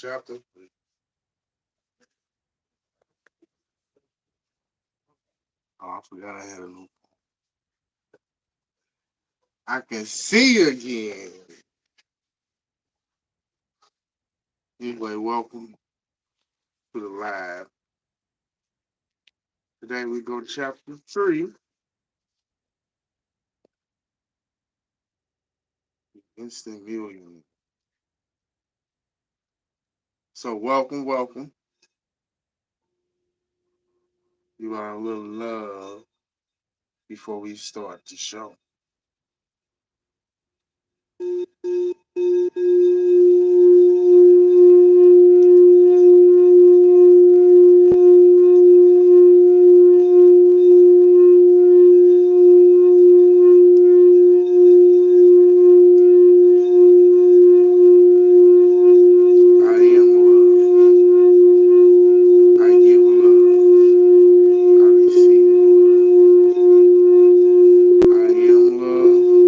Chapter. Oh, I forgot I had a new. I can see you again. Anyway, welcome to the live. Today we go to chapter 3, Instant Million. So welcome. You are a little love before we start the show. I am love. I give love. I receive love. I am love.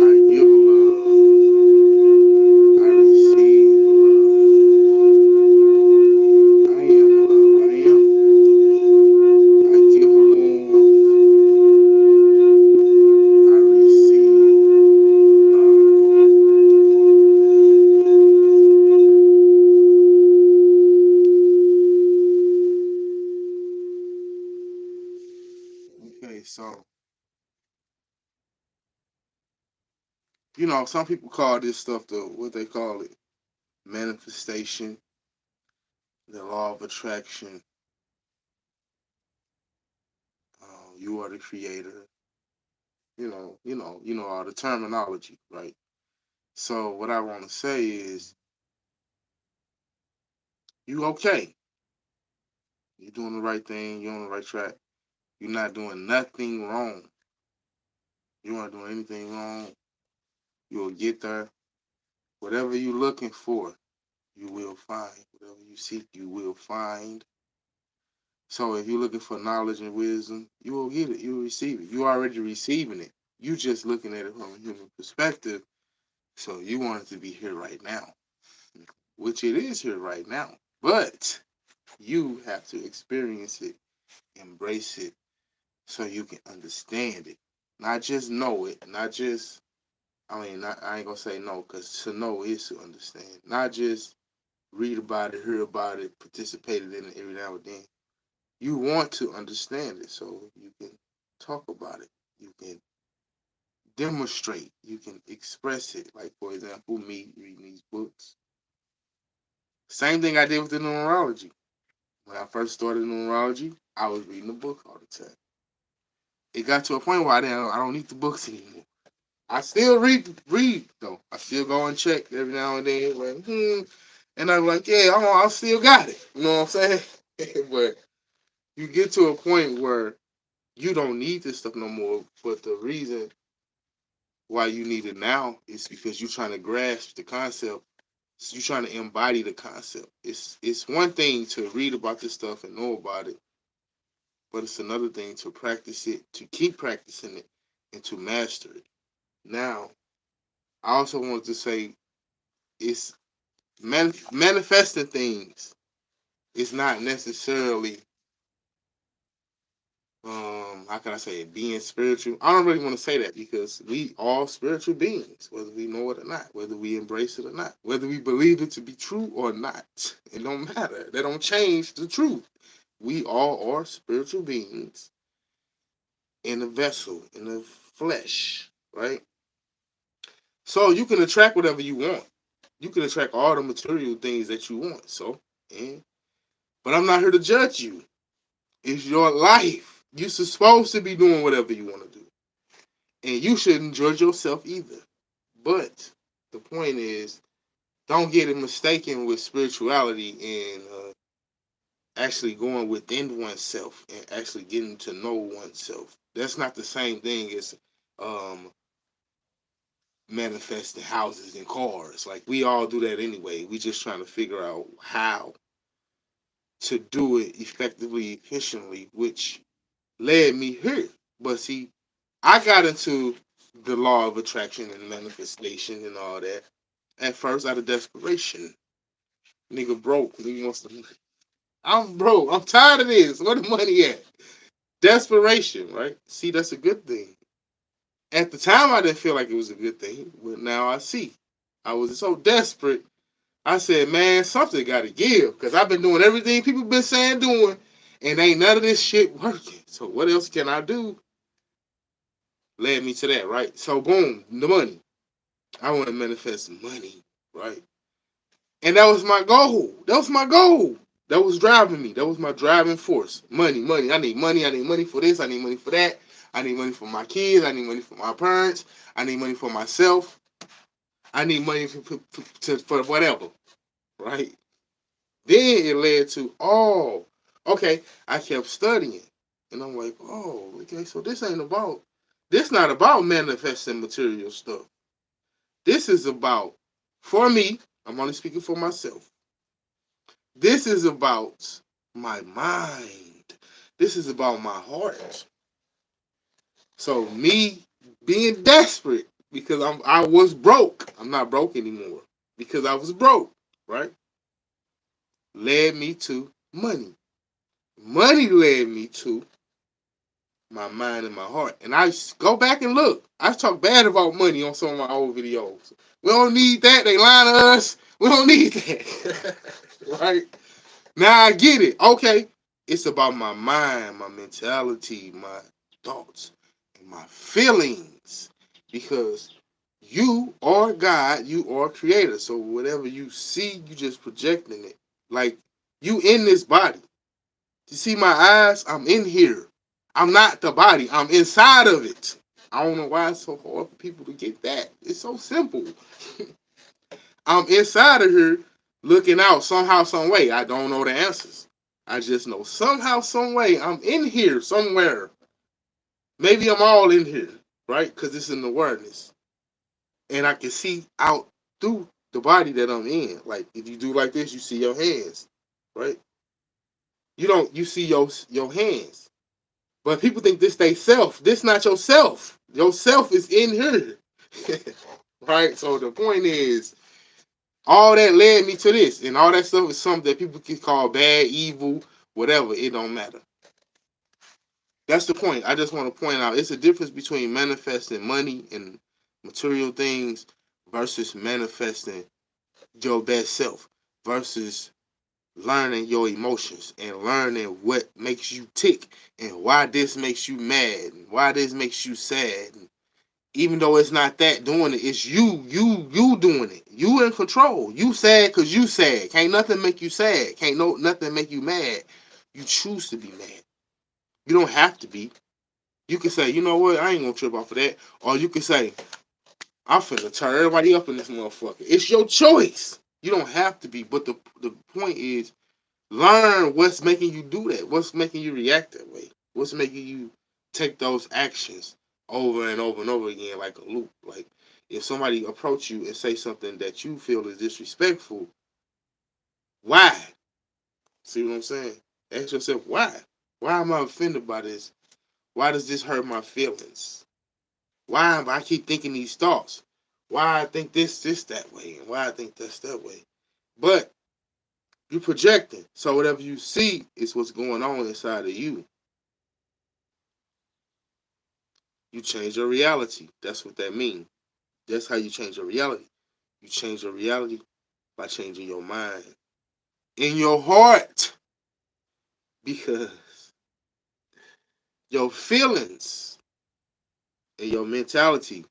I give love. I receive love. I am love. I am. I give love. I receive love. Okay, so some people call this stuff the what they call it manifestation, the law of attraction. You are the creator. All the terminology, right? So what I want to say is, you okay? You're doing the right thing. You're on the right track. You're not doing nothing wrong. You aren't doing anything wrong. You'll get there. Whatever you're looking for, you will find. Whatever you seek, you will find. So if you're looking for knowledge and wisdom, you will get it. You will receive it. You're already receiving it. You just looking at it from a human perspective. So you want it to be here right now, which it is here right now. But you have to experience it, embrace it, so you can understand it. Not just know it, not just, I ain't gonna say no, because to know is to understand. Not just read about it, hear about it, participate in it every now and then. You want to understand it so you can talk about it. You can demonstrate. You can express it. Like, for example, me reading these books. Same thing I did with the numerology. When I first started numerology, I was reading the book all the time. It got to a point where I don't need the books anymore. I still read though. I still go and check every now and then. Like, and I'm like, yeah, I still got it. You know what I'm saying? But you get to a point where you don't need this stuff no more. But the reason why you need it now is because you're trying to grasp the concept. So you're trying to embody the concept. It's one thing to read about this stuff and know about it, but it's another thing to practice it, to keep practicing it, and to master it. Now, I also want to say it's manifesting things. It's not necessarily how can I say it, being spiritual. I don't really want to say that because we all spiritual beings, whether we know it or not, whether we embrace it or not, whether we believe it to be true or not. It don't matter. That don't change the truth. We all are spiritual beings in a vessel, in the flesh, right? So you can attract whatever you want. You can attract all the material things that you want. So, and, but I'm not here to judge you. It's your life. You're supposed to be doing whatever you want to do. And you shouldn't judge yourself either. But the point is, don't get it mistaken with spirituality and actually going within oneself and actually getting to know oneself. That's not the same thing as um, manifesting houses and cars. Like, we all do that anyway. We just trying to figure out how to do it effectively, efficiently, which led me here. But see, I got into the law of attraction and manifestation and all that at first out of desperation. Nigga broke. Nigga wants to. I'm broke. I'm tired of this. Where the money at? Desperation, right? See, that's a good thing. At the time, I didn't feel like it was a good thing, but now I see. I was so desperate. I said, man, something got to give because I've been doing everything people been saying doing, and ain't none of this shit working. So what else can I do? Led me to that, right? So boom, the money. I want to manifest money, right? And that was my goal. That was my goal. That was driving me. That was my driving force. Money, money. I need money. I need money for this. I need money for that. I need money for my kids. I need money for my parents. I need money for myself. I need money for whatever, right? Then it led to, oh, okay, I kept studying. And I'm like, oh, okay, so this not about manifesting material stuff. This is about, for me, I'm only speaking for myself. This is about my mind. This is about my heart. So me being desperate because I was broke. I'm not broke anymore because I was broke, right? Led me to money. Money led me to my mind and my heart. And I go back and look. I talk bad about money on some of my old videos. We don't need that. They lying to us. We don't need that. Right? Now I get it. Okay. It's about my mind, my mentality, my thoughts, and my feelings. Because you are God, you are creator. So whatever you see, you just projecting it. Like you in this body. You see my eyes? I'm in here. I'm not the body. I'm inside of it. I don't know why it's so hard for people to get that. It's so simple. I'm inside of here looking out somehow, some way. I don't know the answers. I just know somehow, some way I'm in here somewhere. Maybe I'm all in here, right? Because it's an awareness. And I can see out through the body that I'm in. Like if you do like this, you see your hands, right? You see your hands. But people think this they self. This not yourself. Yourself is in here. Right? So the point is, all that led me to this. And all that stuff is something that people can call bad, evil, whatever. It don't matter. That's the point. I just want to point out it's a difference between manifesting money and material things versus manifesting your best self versus learning your emotions and learning what makes you tick and why this makes you mad and why this makes you sad. And even though it's not that doing it, it's you doing it. You in control. You sad because you sad. Can't nothing make you sad. Can't nothing make you mad. You choose to be mad. You don't have to be. You can say, you know what, I ain't gonna trip off of that. Or you can say, I'm finna turn everybody up in this motherfucker. It's your choice. You don't have to be. But the point is, learn what's making you do that. What's making you react that way. What's making you take those actions over and over and over again like a loop. Like if somebody approach you and say something that you feel is disrespectful, why? See what I'm saying? Ask yourself why. Why am I offended by this? Why does this hurt my feelings? Why am I keep thinking these thoughts? Why I think this that way and why I think that's that way. But you're projecting. So whatever you see is what's going on inside of you. You change your reality. That's what that means. That's how you change your reality. You change your reality by changing your mind in your heart because your feelings and your mentality,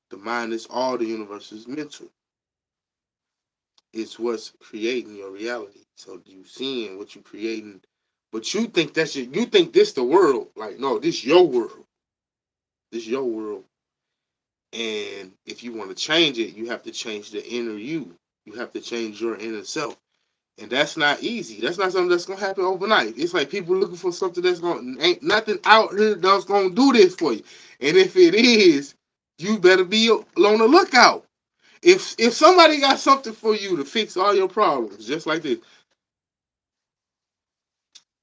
the mind is all the universe is mental. It's what's creating your reality. So you seeing what you creating, but you think you think this the world. Like no, this your world. This your world. And if you want to change it, you have to change the inner you. You have to change your inner self. And that's not easy. That's not something that's gonna happen overnight. It's like people looking for something that's gonna ain't nothing out here that's gonna do this for you. And if it is, you better be on the lookout. If somebody got something for you to fix all your problems, just like this,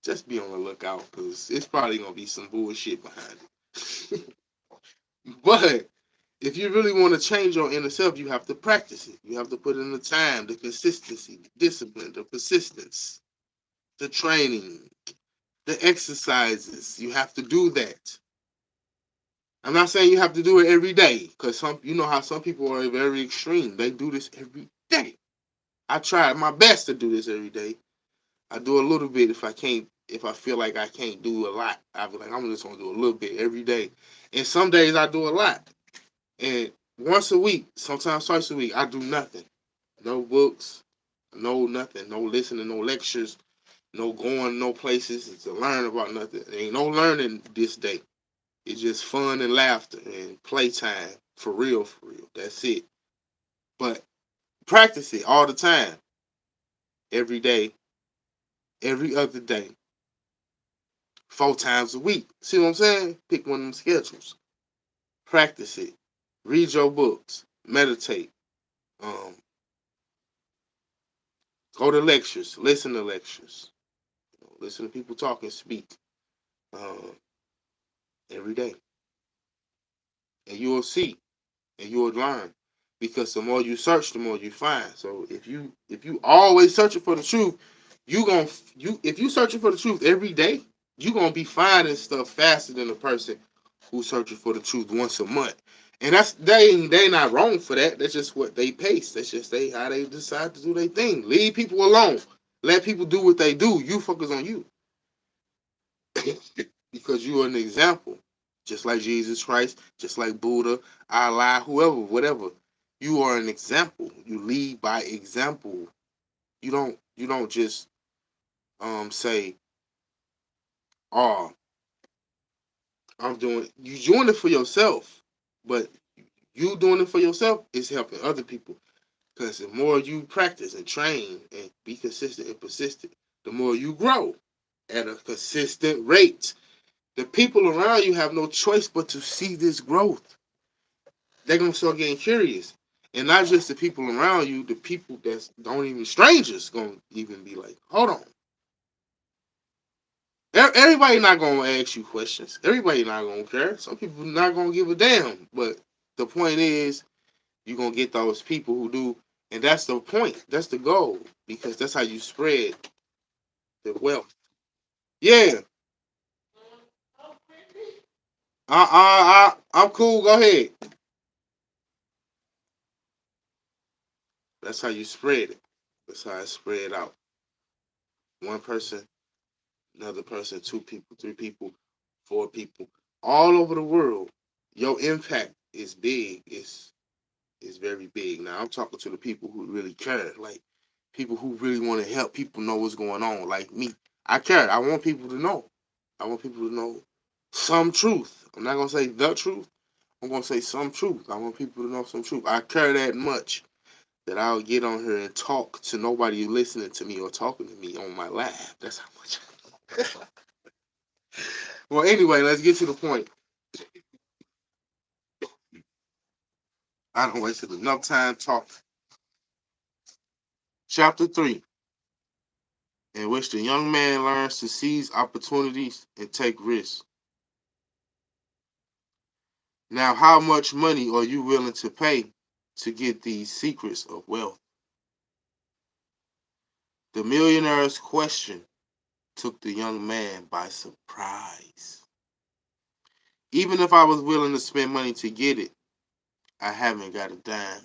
just be on the lookout because it's probably gonna be some bullshit behind it. But If you really want to change your inner self, you have to practice it. You have to put in the time, the consistency, the discipline, the persistence, the training, the exercises. You have to do that. I'm not saying you have to do it every day, because you know how some people are very extreme. They do this every day. I try my best to do this every day. I do a little bit if I can't. If I feel like I can't do a lot, I'll be like, I'm just gonna do a little bit every day. And some days I do a lot. And once a week, sometimes twice a week, I do nothing. No books, no nothing, no listening, no lectures, no going no places to learn about nothing. There ain't no learning this day. It's just fun and laughter and playtime. For real, for real. That's it. But practice it all the time. Every day, every other day, 4 times a week. See what I'm saying? Pick one of them schedules. Practice it. Read your books. Meditate. Um, Go to lectures. Listen to lectures. Listen to people talk and speak um, every day, and you will see and you will learn. Because the more you search, the more you find. So if you always searching for the truth, if you searching for the truth every day, you gonna be finding stuff faster than the person who's searching for the truth once a month. And they not wrong for that. That's just what they pace. That's just how they decide to do their thing. Leave people alone. Let people do what they do. You focus on you. Because you are an example. Just like Jesus Christ, just like Buddha, Allah, whoever, whatever. You are an example. You lead by example. You don't just say, "Oh, you doing it for yourself." But you doing it for yourself is helping other people. Because the more you practice and train and be consistent and persistent, the more you grow at a consistent rate. The people around you have no choice but to see this growth. They're gonna start getting curious, and not just the people around you, the people that don't even strangers gonna even be like, hold on. Everybody not gonna ask you questions. Everybody not gonna care. Some people not gonna give a damn. But the point is, you gonna get those people who do, and that's the point. That's the goal, because that's how you spread the wealth. Yeah. I'm cool. Go ahead. That's how you spread it. That's how it spread out. One person, another person, two people, three people, four people, all over the world. Your impact is big. It's very big. Now I'm talking to the people who really care, like people who really want to help people know what's going on. Like me, I care. I want people to know. I want people to know some truth. I'm not gonna say the truth. I'm gonna say some truth. I want people to know some truth. I care that much that I'll get on here and talk to nobody listening to me or talking to me on my live. That's how much. Well, anyway, let's get to the point. I don't wasted enough time talking. Chapter 3, in which the young man learns to seize opportunities and take risks. Now, how much money are you willing to pay to get these secrets of wealth? The millionaire's question took the young man by surprise. Even if I was willing to spend money to get it, I haven't got a dime.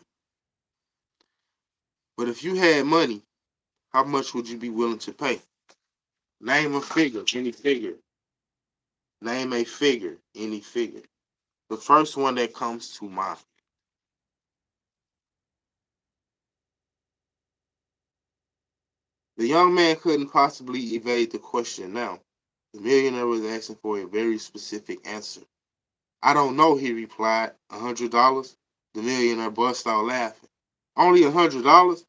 But if you had money, how much would you be willing to pay? Name a figure, any figure. Name a figure, any figure. The first one that comes to mind. The young man couldn't possibly evade the question now. The millionaire was asking for a very specific answer. I don't know, he replied. $100? The millionaire burst out laughing. Only $100?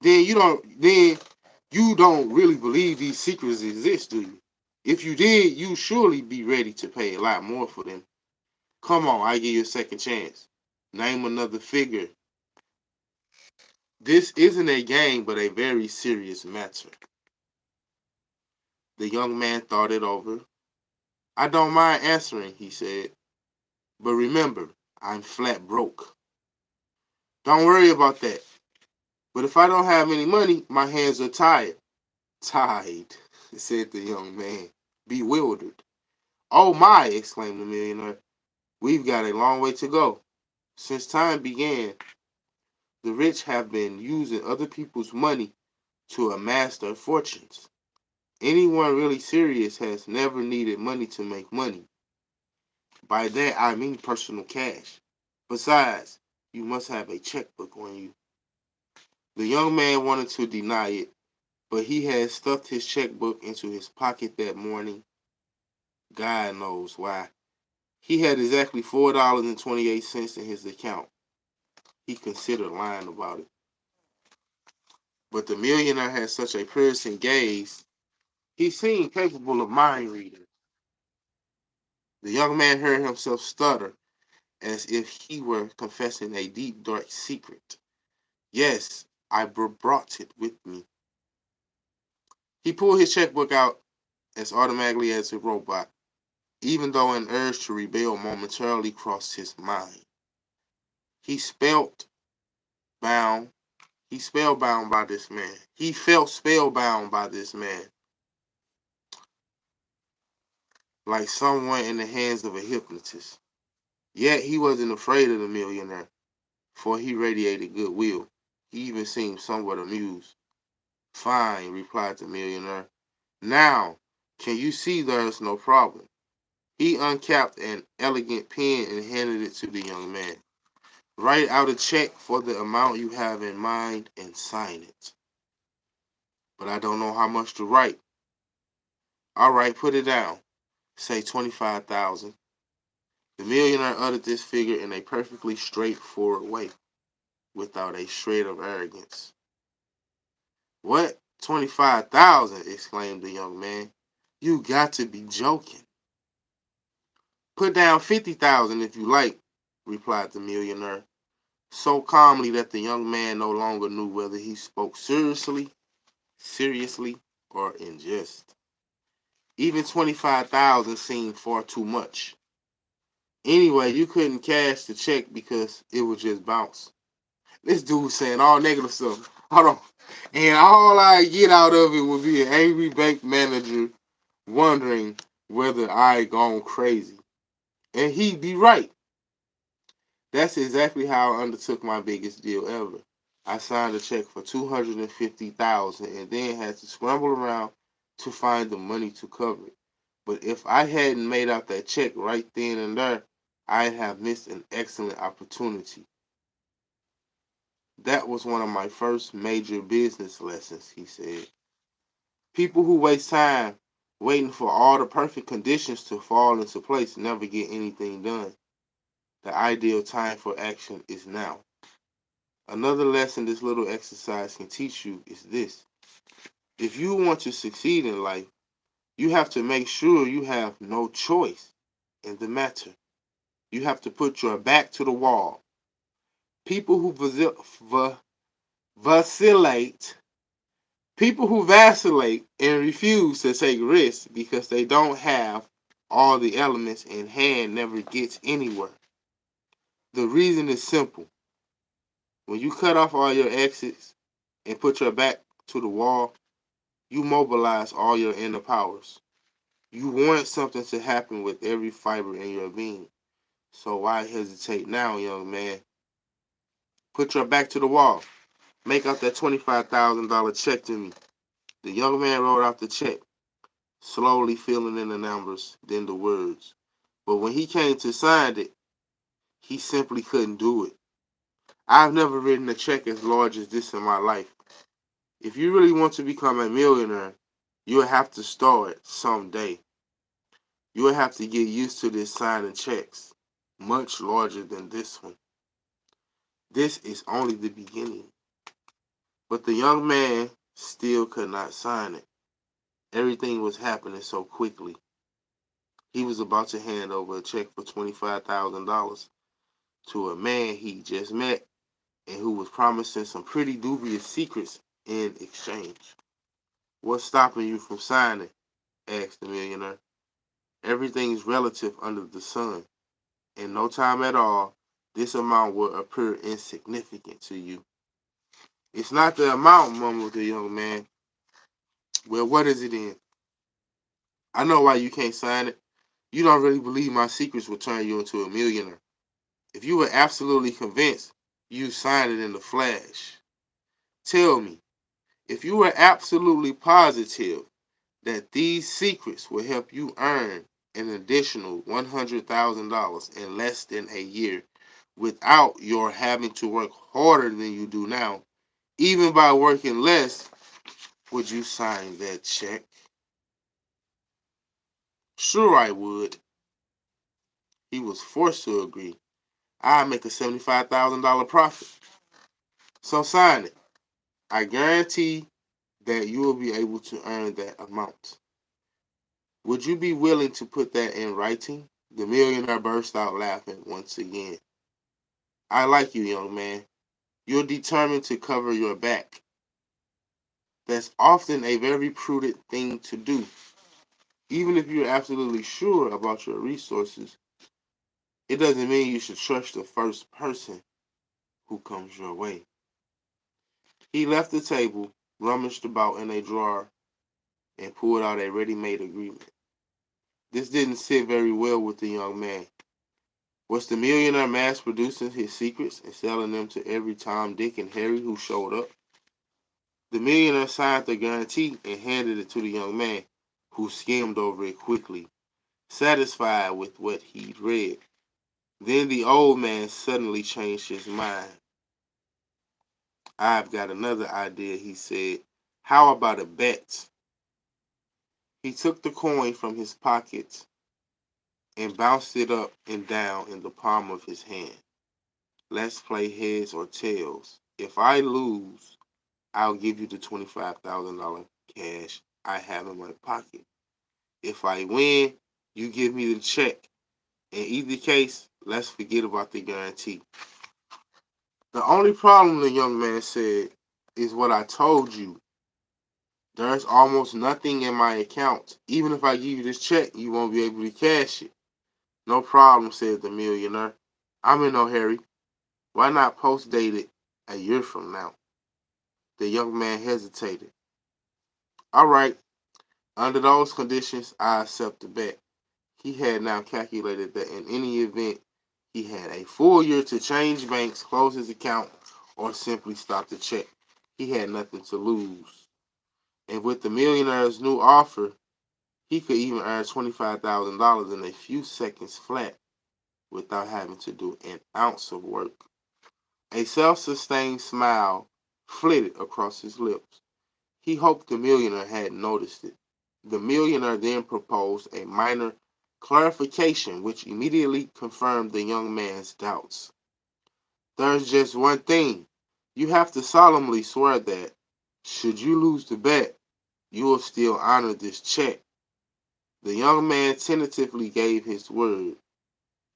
Then you don't really believe these secrets exist, do you? If you did, you surely be ready to pay a lot more for them. Come on, I give you a second chance. Name another figure. This isn't a game, but a very serious matter. The young man thought it over. I don't mind answering, he said. But remember, I'm flat broke. Don't worry about that. But if I don't have any money, my hands are tied. Tied, said the young man, bewildered. Oh my, exclaimed the millionaire. We've got a long way to go. Since time began, the rich have been using other people's money to amass their fortunes. Anyone really serious has never needed money to make money. By that I mean personal cash. Besides, you must have a checkbook on you. The young man wanted to deny it, but he had stuffed his checkbook into his pocket that morning. God knows why. He had exactly $4.28 in his account. He considered lying about it. But the millionaire had such a piercing gaze, he seemed capable of mind reading. The young man heard himself stutter as if he were confessing a deep, dark secret. Yes, I brought it with me. He pulled his checkbook out as automatically as a robot, even though an urge to rebel momentarily crossed his mind. He spelled bound. He spellbound by this man. He felt spellbound by this man, like someone in the hands of a hypnotist. Yet he wasn't afraid of the millionaire, for he radiated goodwill. He even seemed somewhat amused. Fine, replied the millionaire. Now, can you see there's no problem? He uncapped an elegant pen and handed it to the young man. Write out a check for the amount you have in mind and sign it. But I don't know how much to write. All right, put it down. Say 25,000. The millionaire uttered this figure in a perfectly straightforward way, without a shred of arrogance. What? 25,000? Exclaimed the young man. You got to be joking. Put down 50,000 if you like, replied the millionaire, so calmly that the young man no longer knew whether he spoke seriously, or in jest. Even 25,000 seemed far too much. Anyway, you couldn't cash the check because it would just bounce. This dude saying all negative stuff. Hold on. And all I get out of it would be an angry bank manager wondering whether I gone crazy. And he'd be right. That's exactly how I undertook my biggest deal ever. I signed a check for 250,000 and then had to scramble around to find the money to cover it. But if I hadn't made out that check right then and there, I'd have missed an excellent opportunity. That was one of my first major business lessons, he said. People who waste time waiting for all the perfect conditions to fall into place never get anything done. The ideal time for action is now. Another lesson this little exercise can teach you is this. If you want to succeed in life, you have to make sure you have no choice in the matter. You have to put your back to the wall. People who vacillate, people who vacillate and refuse to take risks because they don't have all the elements in hand never gets anywhere. The reason is simple. When you cut off all your exits and put your back to the wall, you mobilize all your inner powers. You want something to happen with every fiber in your being. So why hesitate now, young man? Put your back to the wall. Make out that $25,000 check to me. The young man wrote out the check, slowly filling in the numbers, then the words. But when he came to sign it, he simply couldn't do it. I've never written a check as large as this in my life. If you really want to become a millionaire, you'll have to start someday. You'll have to get used to this signing checks, much larger than this one. This is only the beginning. But the young man still could not sign it. Everything was happening so quickly. He was about to hand over a check for $25,000 to a man he just met and who was promising some pretty dubious secrets in exchange. What's stopping you from signing? Asked the millionaire. Everything is relative under the sun. In no time at all, this amount will appear insignificant to you. It's not the amount, mumbled the young man. Well, what is it then? I know why you can't sign it. You don't really believe my secrets will turn you into a millionaire. If you were absolutely convinced, you'd sign it in the flash. Tell me, if you were absolutely positive that these secrets will help you earn an additional $100,000 in less than a year without your having to work harder than you do now, even by working less, would you sign that check? Sure, I would. He was forced to agree. I make a $75,000 profit. So sign it. I guarantee that you will be able to earn that amount. Would you be willing to put that in writing? The millionaire burst out laughing once again. I like you, young man. You're determined to cover your back. That's often a very prudent thing to do. Even if you're absolutely sure about your resources, it doesn't mean you should trust the first person who comes your way. He left the table, rummaged about in a drawer, and pulled out a ready-made agreement. This didn't sit very well with the young man. Was the millionaire mass producing his secrets and selling them to every Tom, Dick, and Harry who showed up? The millionaire signed the guarantee and handed it to the young man, who skimmed over it quickly, satisfied with what he'd read. Then the old man suddenly changed his mind. I've got another idea, he said. How about a bet? He took the coin from his pocket and bounced it up and down in the palm of his hand. Let's play heads or tails. If I lose, I'll give you the $25,000 cash I have in my pocket. If I win, you give me the check. In either case, let's forget about the guarantee. The only problem, the young man said, is what I told you. There's almost nothing in my account. Even if I give you this check, you won't be able to cash it. No problem, said the millionaire. I'm in no hurry. Why not post date it a year from now? The young man hesitated. All right, under those conditions, I accept the bet. He had now calculated that in any event, he had a full year to change banks, close his account, or simply stop the check. He had nothing to lose. And with the millionaire's new offer, he could even earn $25,000 in a few seconds flat without having to do an ounce of work. A self-sustained smile flitted across his lips. He hoped the millionaire hadn't noticed it. The millionaire then proposed a minor clarification which immediately confirmed the young man's doubts. There's just one thing. You have to solemnly swear that, should you lose the bet, you will still honor this check. The young man tentatively gave his word,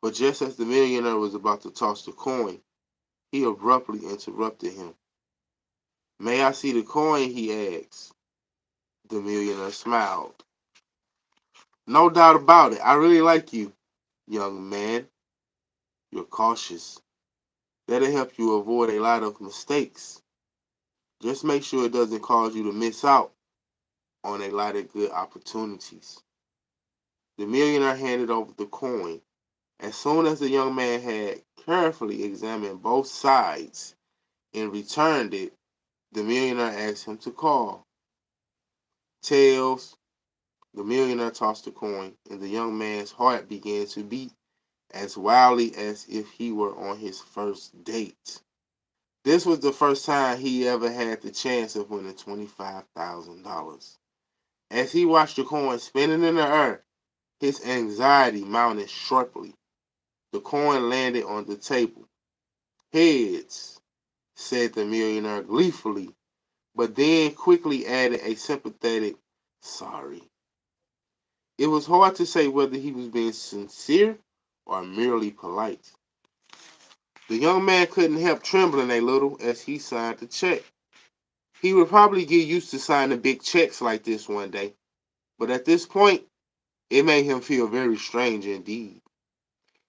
but just as the millionaire was about to toss the coin, he abruptly interrupted him. May I see the coin? He asked. The millionaire smiled. No doubt about it. I really like you, young man. You're cautious. That'll help you avoid a lot of mistakes. Just make sure it doesn't cause you to miss out on a lot of good opportunities. The millionaire handed over the coin. As soon as the young man had carefully examined both sides and returned it, the millionaire asked him to call. Tails. The millionaire tossed the coin, and the young man's heart began to beat as wildly as if he were on his first date. This was the first time he ever had the chance of winning $25,000. As he watched the coin spinning in the air, his anxiety mounted sharply. The coin landed on the table. Heads, said the millionaire gleefully, but then quickly added a sympathetic sorry. It was hard to say whether he was being sincere or merely polite. The young man couldn't help trembling a little as he signed the check. He would probably get used to signing big checks like this one day, but at this point, it made him feel very strange indeed.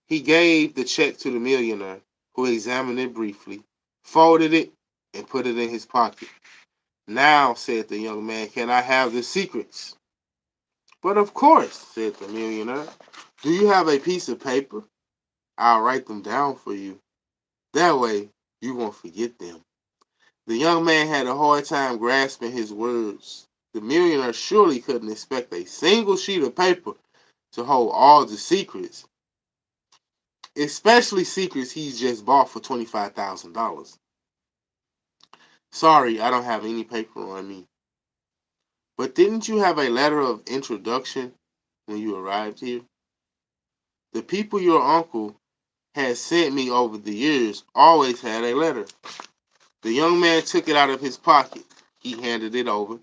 He gave the check to the millionaire, who examined it briefly, folded it, and put it in his pocket. Now, said the young man, can I have the secrets? But of course, said the millionaire. Do you have a piece of paper? I'll write them down for you. That way, you won't forget them. The young man had a hard time grasping his words. The millionaire surely couldn't expect a single sheet of paper to hold all the secrets, especially secrets he's just bought for $25,000. Sorry, I don't have any paper on me. But didn't you have a letter of introduction when you arrived here? The people your uncle had sent me over the years always had a letter. The young man took it out of his pocket. He handed it over,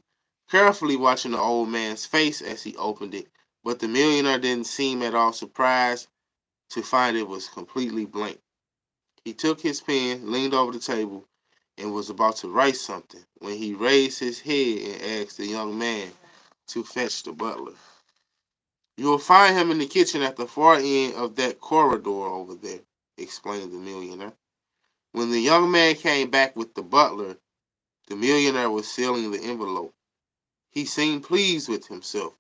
carefully watching the old man's face as he opened it, but the millionaire didn't seem at all surprised to find it was completely blank. He took his pen, leaned over the table, and was about to write something when he raised his head and asked the young man to fetch the butler. You will find him in the kitchen at the far end of that corridor over there, explained the millionaire. When the young man came back with the butler, the millionaire was sealing the envelope. He seemed pleased with himself.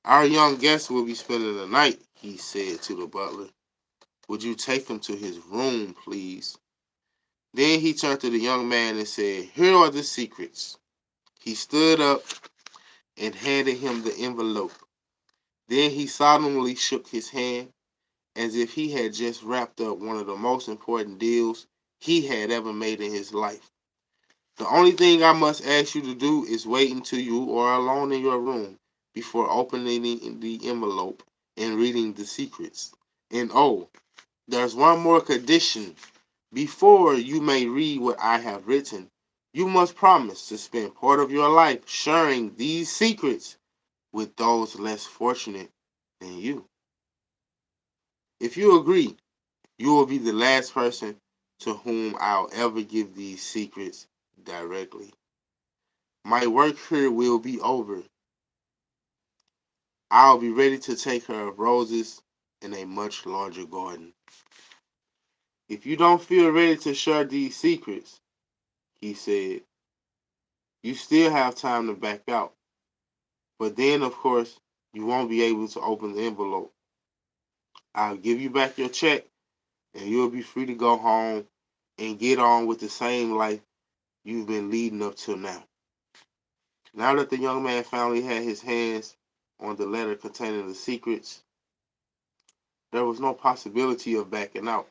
Our young guest will be spending the night, he said to the butler. Would you take him to his room, please? Then he turned to the young man and said, here are the secrets. He stood up and handed him the envelope. Then he solemnly shook his hand as if he had just wrapped up one of the most important deals he had ever made in his life. The only thing I must ask you to do is wait until you are alone in your room before opening the envelope and reading the secrets. And oh, there's one more condition. Before you may read what I have written, you must promise to spend part of your life sharing these secrets with those less fortunate than you. If you agree, you will be the last person to whom I'll ever give these secrets directly. My work here will be over. I'll be ready to take care of roses in a much larger garden. If you don't feel ready to share these secrets, he said, you still have time to back out. But then, of course, you won't be able to open the envelope. I'll give you back your check, and you'll be free to go home and get on with the same life you've been leading up till now. Now that the young man finally had his hands on the letter containing the secrets, there was no possibility of backing out.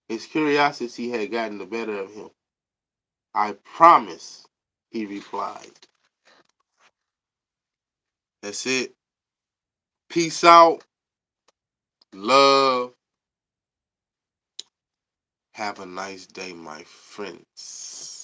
His curiosity had gotten the better of him. I promise, he replied. That's it. Peace out. Love. Have a nice day, my friends.